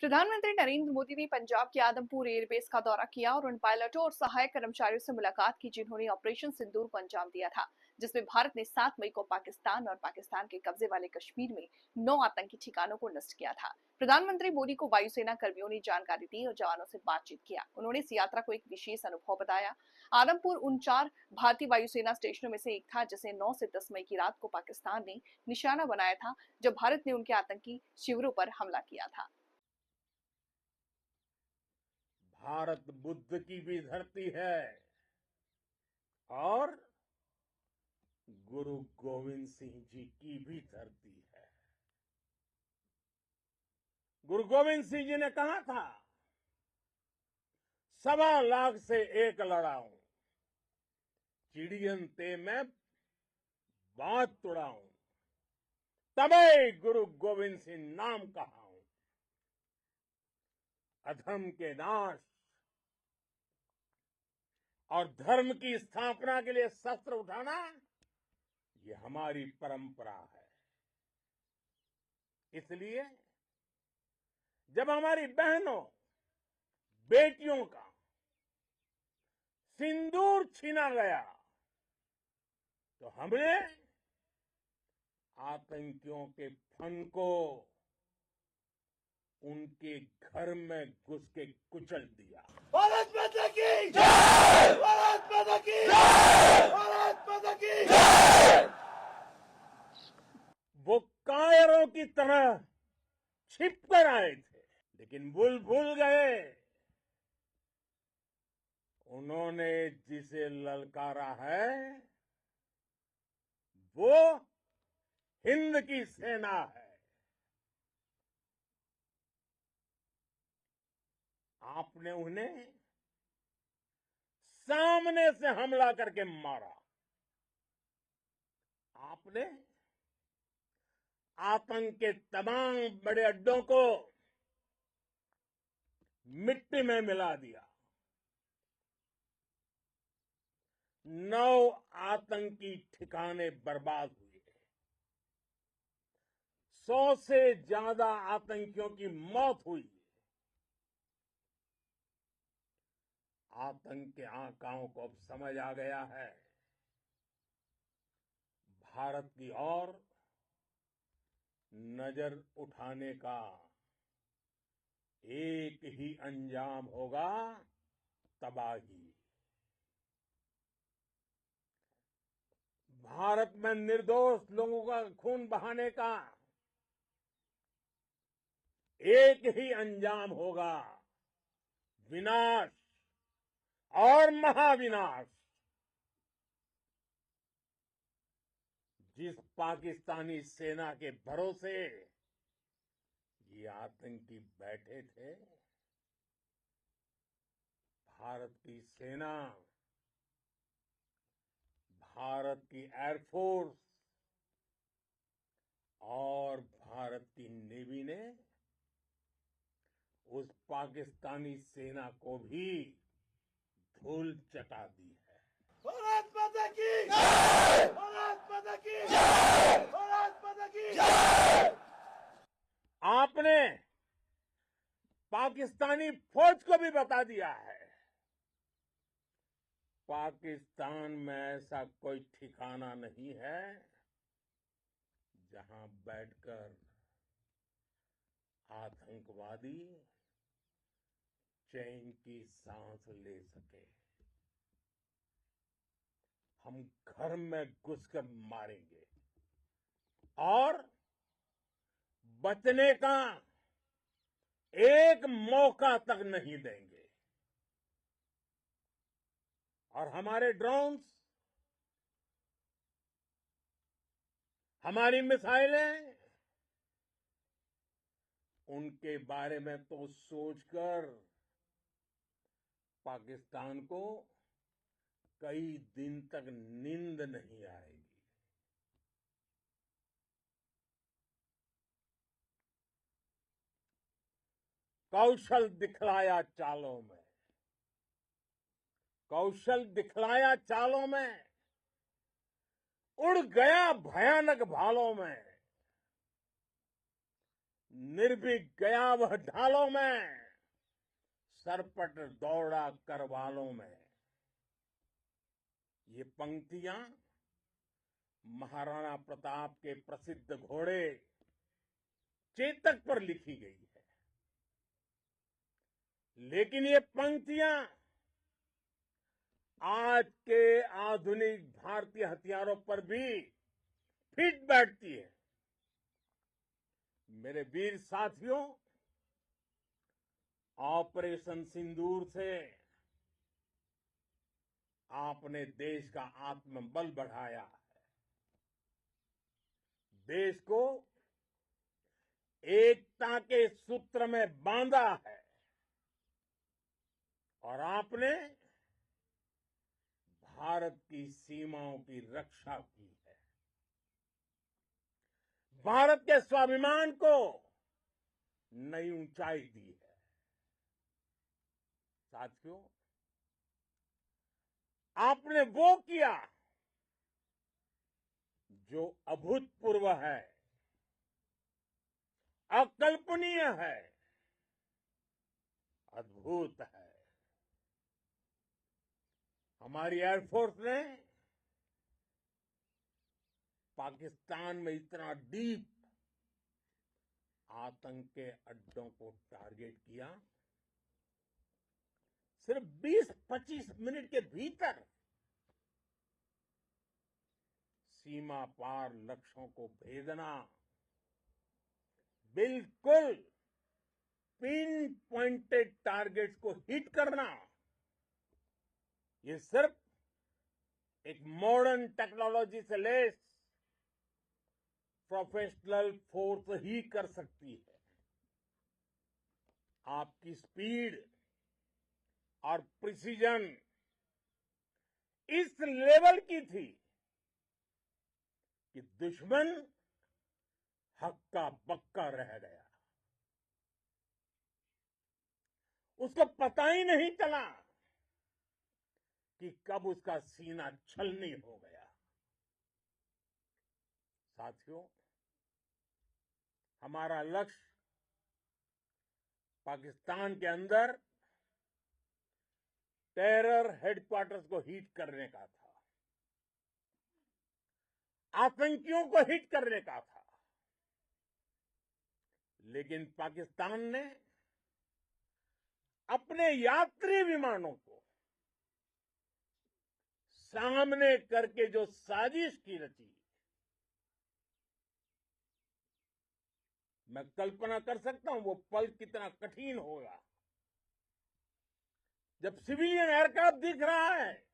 प्रधानमंत्री नरेंद्र मोदी ने पंजाब के आदमपुर एयरबेस का दौरा किया और उन पायलटों और सहायक कर्मचारियों से मुलाकात की जिन्होंने ऑपरेशन सिंदूर को अंजाम दिया था, जिसमें भारत ने 7 मई को पाकिस्तान और पाकिस्तान के कब्जे वाले कश्मीर में 9 आतंकी ठिकानों को नष्ट किया था। प्रधानमंत्री मोदी को वायुसेना कर्मियों ने जानकारी दी और जवानों से बातचीत किया। उन्होंने इस यात्रा को एक विशेष अनुभव बताया। आदमपुर उन 4 भारतीय वायुसेना स्टेशनों में से एक था जिसे 9 से 10 मई की रात को पाकिस्तान ने निशाना बनाया था, जब भारत ने उनके आतंकी शिविरों पर हमला किया था। भारत बुद्ध की भी धरती है और गुरु गोविंद सिंह जी की भी धरती है। गुरु गोविंद सिंह जी ने कहा था, 1.25 लाख से एक लड़ाऊं, चिड़ियन ते मैं बात तुड़ाऊं, तबे गुरु गोविंद सिंह नाम कहाऊं। अधर्म के नाश और धर्म की स्थापना के लिए शस्त्र उठाना, ये हमारी परंपरा है। इसलिए जब हमारी बहनों बेटियों का सिंदूर छीना गया, तो हमने आतंकियों के फन को उनके घर में घुस के कुचल दिया। भारत माता की जय! भारत माता की जय! भारत माता की जय! वो कायरों की तरह छिप कर आए थे, लेकिन भूल गए उन्होंने जिसे ललकारा है वो हिंद की सेना है। आपने उन्हें सामने से हमला करके मारा। आपने आतंक के तमाम बड़े अड्डों को मिट्टी में मिला दिया। 9 आतंकी ठिकाने बर्बाद हुए। 100 से ज्यादा आतंकियों की मौत हुई। आतंक के आकाओं को अब समझ आ गया है, भारत की ओर नजर उठाने का एक ही अंजाम होगा, तबाही। भारत में निर्दोष लोगों का खून बहाने का एक ही अंजाम होगा, विनाश और महाविनाश। जिस पाकिस्तानी सेना के भरोसे ये आतंकी बैठे थे, भारत की सेना, भारत की एयरफोर्स और भारत की नेवी ने उस पाकिस्तानी सेना को भी धूल चटा दी है। भारत माता की जय! भारत माता की जय! भारत माता की जय! आपने पाकिस्तानी फौज को भी बता दिया है, पाकिस्तान में ऐसा कोई ठिकाना नहीं है जहां बैठकर आतंकवादी चैन की सांस ले सके। हम घर में घुसकर मारेंगे और बचने का एक मौका तक नहीं देंगे। और हमारे ड्रोन्स, हमारी मिसाइलें, उनके बारे में तो सोचकर पाकिस्तान को कई दिन तक नींद नहीं आएगी। कौशल दिखलाया चालों में, कौशल दिखलाया चालों में, उड़ गया भयानक भालों में। निर्भीक गया वह ढालों में, सरपट दौड़ा करवालों में। ये पंक्तियां महाराणा प्रताप के प्रसिद्ध घोड़े चेतक पर लिखी गई है। लेकिन ये पंक्तियां आज के आधुनिक भारतीय हथियारों पर भी फिट बैठती है। मेरे वीर साथियों, ऑपरेशन सिंदूर से आपने देश का आत्मबल बढ़ाया है, देश को एकता के सूत्र में बांधा है और आपने भारत की सीमाओं की रक्षा की है। भारत के स्वाभिमान को नई ऊंचाई दी है। साथियों, आपने वो किया जो अभूतपूर्व है, अकल्पनीय है, अद्भुत है। हमारी एयरफोर्स ने पाकिस्तान में इतना डीप आतंक के अड्डों को टारगेट किया, सिर्फ 20-25 मिनट के भीतर सीमा पार लक्ष्यों को भेदना, बिल्कुल पिन पॉइंटेड टारगेट्स को हिट करना, ये सिर्फ एक मॉडर्न टेक्नोलॉजी से लैस प्रोफेशनल फोर्स ही कर सकती है। आपकी स्पीड और प्रिसीजन इस लेवल की थी कि दुश्मन हक्का बक्का रह गया। उसको पता ही नहीं चला कि कब उसका सीना छलनी हो गया। साथियों, हमारा लक्ष्य पाकिस्तान के अंदर टेरर हेडक्वार्टर्स को हिट करने का था, आतंकियों को हिट करने का था। लेकिन पाकिस्तान ने अपने यात्री विमानों को सामने करके जो साजिश की रची, मैं कल्पना कर सकता हूं वो पल कितना कठिन होगा जब सिविलियन एयरक्राफ्ट दिख रहा है।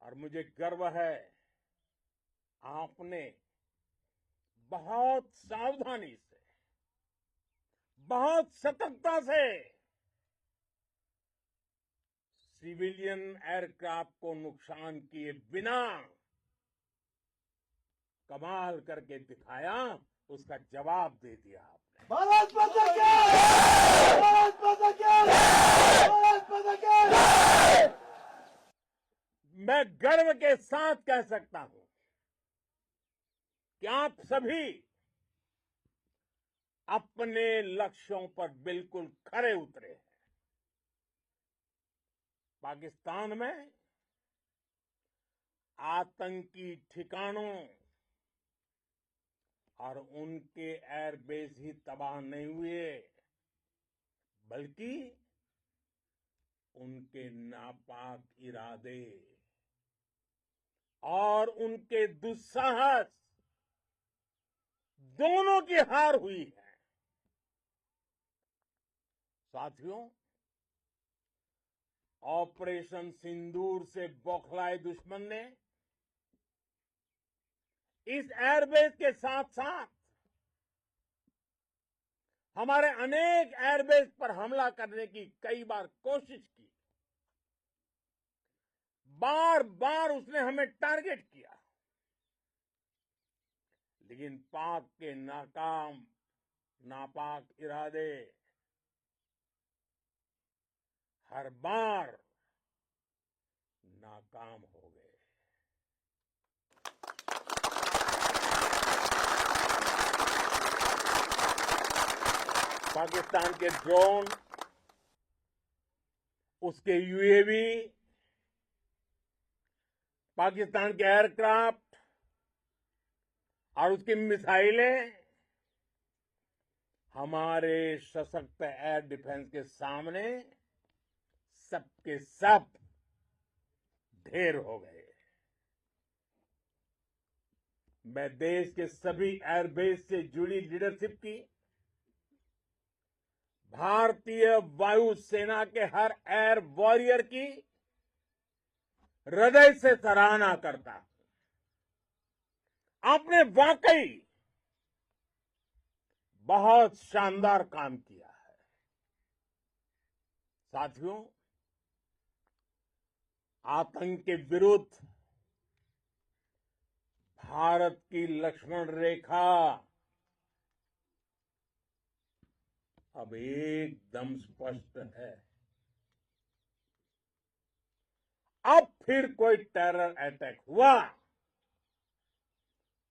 और मुझे गर्व है, आपने बहुत सावधानी से, बहुत सतर्कता से सिविलियन एयरक्राफ्ट को नुकसान किए बिना कमाल करके दिखाया, उसका जवाब दे दिया आपने। भारत माता की भारत माता की भारत माता की। मैं गर्व के साथ कह सकता हूं कि आप सभी अपने लक्ष्यों पर बिल्कुल खरे उतरे हैं। पाकिस्तान में आतंकी ठिकानों और उनके एयरबेस ही तबाह नहीं हुए, बल्कि उनके नापाक इरादे और उनके दुस्साहस दोनों की हार हुई है। साथियों, ऑपरेशन सिंदूर से बौखलाए दुश्मन ने इस एयरबेस के साथ साथ हमारे अनेक एयरबेस पर हमला करने की कई बार कोशिश की। बार बार उसने हमें टारगेट किया, लेकिन पाक के नापाक इरादे हर बार नाकाम हो गए। पाकिस्तान के ड्रोन, उसके यूएवी, पाकिस्तान के एयरक्राफ्ट और उसकी मिसाइलें हमारे सशक्त एयर डिफेंस के सामने सबके सब ढेर हो गए। मैं देश के सभी एयरबेस से जुड़ी लीडरशिप की, भारतीय वायुसेना के हर एयर वॉरियर की हृदय से सराहना करता हूं। आपने वाकई बहुत शानदार काम किया है। साथियों, आतंक के विरुद्ध भारत की लक्ष्मण रेखा अब एकदम स्पष्ट है। अब फिर कोई टेरर अटैक हुआ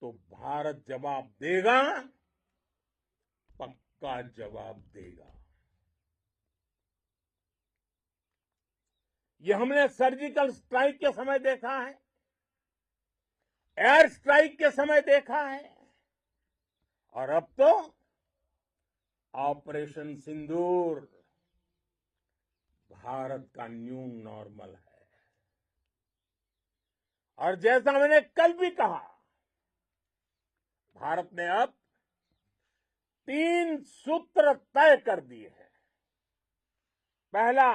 तो भारत जवाब देगा, पक्का जवाब देगा। ये हमने सर्जिकल स्ट्राइक के समय देखा है, एयर स्ट्राइक के समय देखा है, और अब तो ऑपरेशन सिंदूर भारत का न्यू नॉर्मल है। और जैसा मैंने कल भी कहा, भारत ने अब 3 सूत्र तय कर दिए हैं। पहला,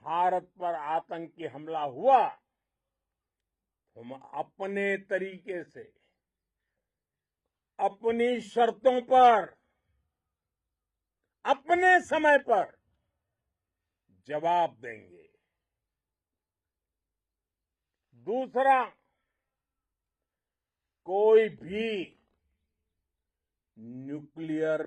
भारत पर आतंकी हमला हुआ, हम अपने तरीके से, अपनी शर्तों पर, अपने समय पर जवाब देंगे। दूसरा, कोई भी न्यूक्लियर